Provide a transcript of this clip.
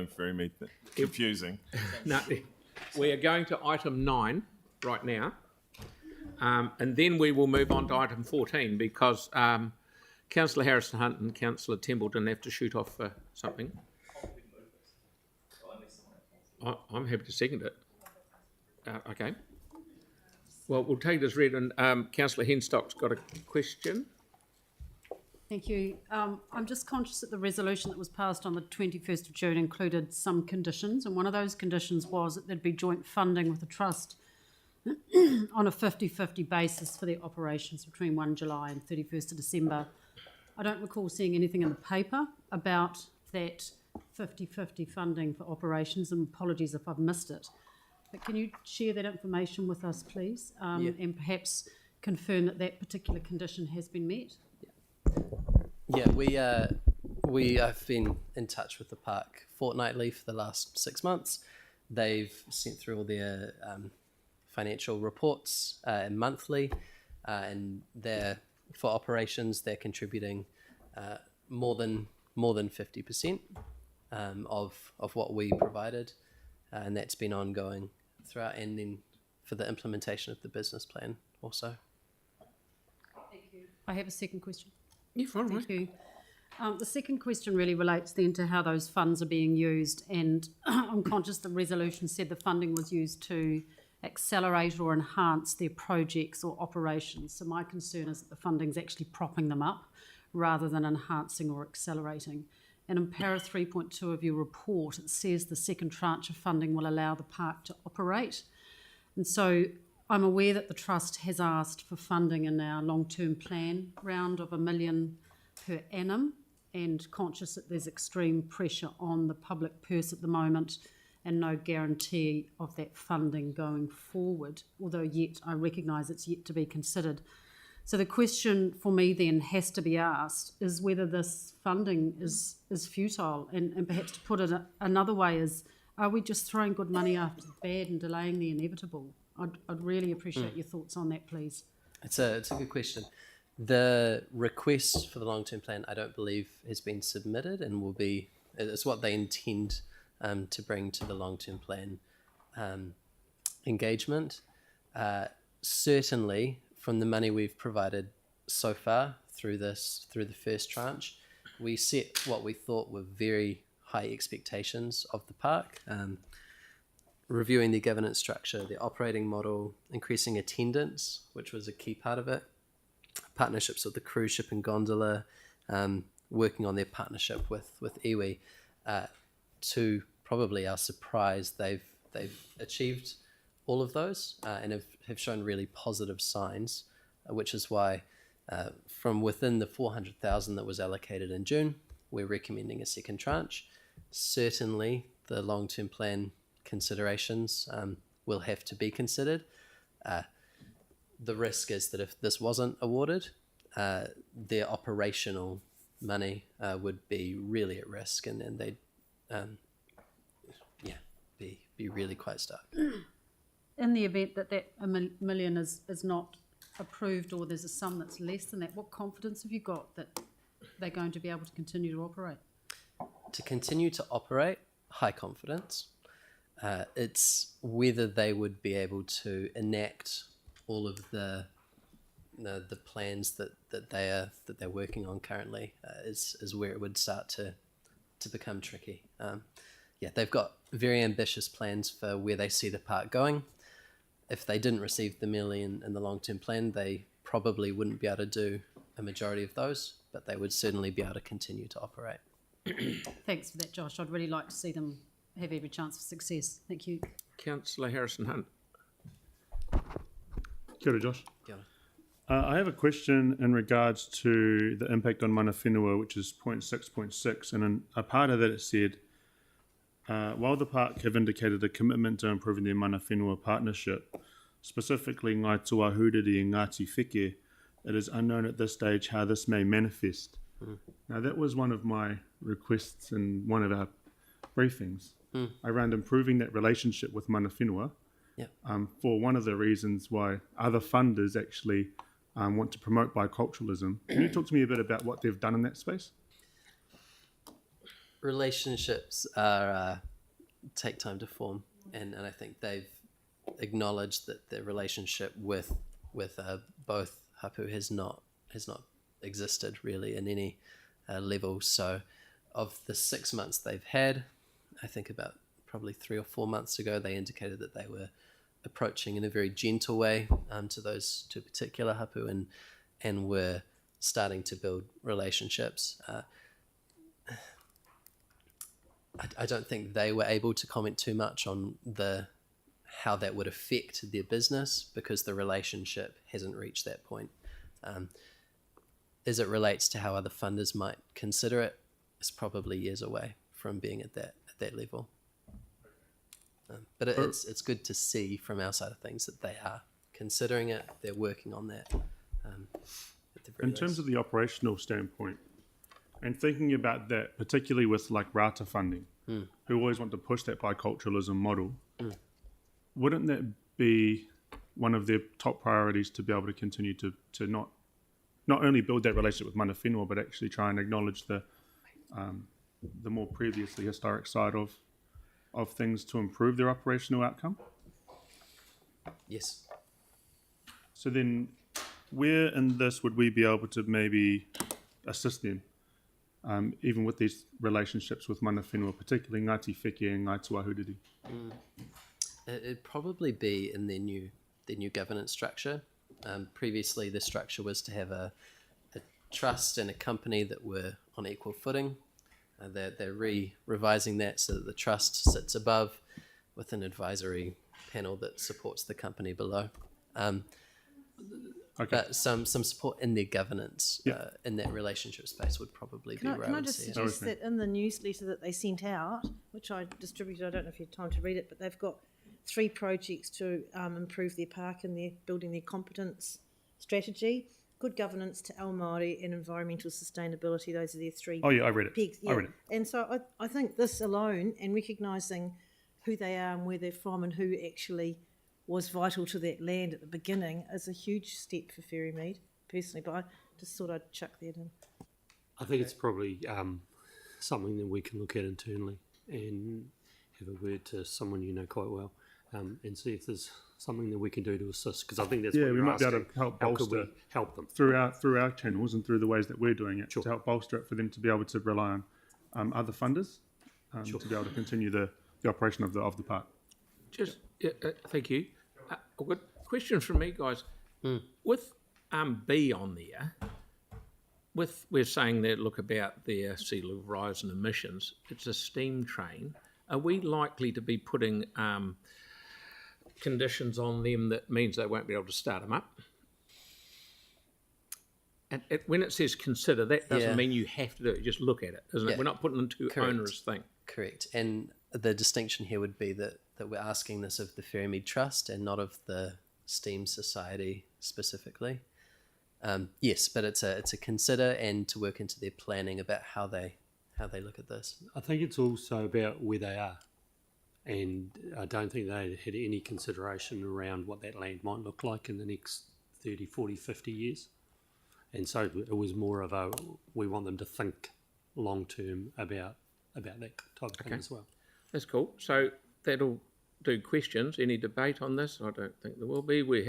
doing Ferrymead. Confusing. No, we are going to item 9 right now, and then we will move on to item 14 because Councillor Harrison-Hunt and Councillor Templeton have to shoot off for something. I'm happy to second it. Okay. Well, we'll take this read, and Councillor Henstock's got a question. Thank you. I'm just conscious that the resolution that was passed on the 21st of June included some conditions, and one of those conditions was that there'd be joint funding with the Trust on a 50-50 basis for their operations between 1 July and 31st of December. I don't recall seeing anything in the paper about that 50-50 funding for operations, and apologies if I've missed it. But can you share that information with us, please, and perhaps confirm that that particular condition has been met? Yeah, we have been in touch with the park fortnightly for the last 6 months. They've sent through all their financial reports monthly, and for operations they're contributing more than 50% of what we provided, and that's been ongoing throughout, and then for the implementation of the business plan also. Thank you. I have a second question. Yeah, fine. Thank you. The second question really relates then to how those funds are being used, and I'm conscious the resolution said the funding was used to accelerate or enhance their projects or operations. So my concern is that the funding's actually propping them up rather than enhancing or accelerating. And in para 3.2 of your report, it says the second tranche of funding will allow the park to operate. And so I'm aware that the Trust has asked for funding in our long-term plan round of $1 million per annum, and conscious that there's extreme pressure on the public purse at the moment and no guarantee of that funding going forward, although yet I recognise it's yet to be considered. So the question for me then has to be asked is whether this funding is futile, and perhaps to put it another way is, are we just throwing good money after the bad and delaying the inevitable? I'd really appreciate your thoughts on that, please. It's a good question. The request for the long-term plan, I don't believe, has been submitted, and it's what they intend to bring to the long-term plan engagement. Certainly, from the money we've provided so far through the first tranche, we set what we thought were very high expectations of the park. Reviewing the governance structure, the operating model, increasing attendance, which was a key part of it, partnerships with the cruise ship and gondola, working on their partnership with iwi. To probably our surprise, they've achieved all of those and have shown really positive signs, which is why from within the 400,000 that was allocated in June, we're recommending a second tranche. Certainly the long-term plan considerations will have to be considered. The risk is that if this wasn't awarded, their operational money would be really at risk, and they'd be really quite stuck. In the event that $1 million is not approved, or there's a sum that's less than that, what confidence have you got that they're going to be able to continue to operate? To continue to operate, high confidence. It's whether they would be able to enact all of the plans that they're working on currently is where it would start to become tricky. They've got very ambitious plans for where they see the park going. If they didn't receive the $1 million in the long-term plan, they probably wouldn't be able to do a majority of those, but they would certainly be able to continue to operate. Thanks for that, Josh. I'd really like to see them have every chance of success. Thank you. Councillor Harrison-Hunt. Kia ora, Josh. Kia ora. I have a question in regards to the impact on mana whenua, which is 0.6.6, and in a part of that it said, while the park have indicated a commitment to improving their mana whenua partnership, specifically Ngai Toa Huriri and Ngāti Whike, it is unknown at this stage how this may manifest. Now that was one of my requests in one of our briefings around improving that relationship with mana whenua. For one of the reasons why other funders actually want to promote biculturalism. Can you talk to me a bit about what they've done in that space? relationships are take time to form, and I think they've acknowledged that their relationship with both hapu has not existed really in any level. So of the 6 months they've had, I think about probably 3 or 4 months ago they indicated that they were approaching in a very gentle way to those two particular hapu, and were starting to build relationships. I don't think they were able to comment too much on how that would affect their business, because the relationship hasn't reached that point. As it relates to how other funders might consider it, it's probably years away from being at that level. But it's good to see from our side of things that they are considering it. They're working on that. At the very In terms least. of the operational standpoint, and thinking about that, particularly with like rata funding, who always want to push that biculturalism model, wouldn't that be one of their top priorities to be able to continue to not only build that relationship with mana whenua, but actually try and acknowledge the more previously historic side of things to improve their operational outcome? Yes. So then, where in this would we be able to maybe assist them, even with these relationships with mana whenua, particularly Ngāti Wheke and Ngāi Tuahuriri? It'd probably be in their new governance structure. Previously, the structure was to have a trust and a company that were on equal footing. They're revising that so that the trust sits above, with an advisory panel that supports the company below. But some support in their governance in that relationship space would probably be where Can I I would just see it. suggest that in the newsletter that they sent out, which I distributed, I don't know if you had time to read it, but they've got 3 projects to improve their park, and they're building their competence strategy, good governance to Ao Māori, and environmental sustainability. Those are their 3 Oh yeah, I read it. pegs. I read it. And so I think this alone, and recognising who they are and where they're from and who actually was vital to that land at the beginning, is a huge step for Ferrymead, personally. But I just thought I'd chuck that in. I think it's probably something that we can look at internally and have a word to someone you know quite well, and see if there's something that we can do to assist. Because I think that's what we you're might be asking. able to help How could we bolster help them? through our channels and through the ways that we're doing it, Sure. to help bolster it for them to be able to rely on other funders to be able to continue the operation of the park. Just, thank you. I've got a question from me, guys. With B on there, we're saying that, look, about their sea level rise and emissions, it's a steam train. Are we likely to be putting conditions on them that means they won't be able to start them up? And when it says consider, that doesn't mean you have to do it. Just look at it, isn't it? We're not putting them to onerous thing. Correct. And the distinction here would be that we're asking this of the Ferrymead Trust and not of the STEAM Society specifically. Yes, but it's a consider and to work into their planning about how they look at this. I think it's also about where they are. And I don't think they had any consideration around what that land might look like in the next 30, 40, 50 years. And so it was more of we want them to think long term about that type of thing as well. That's cool. So that'll do questions. Any debate on this? I don't think there will be. We have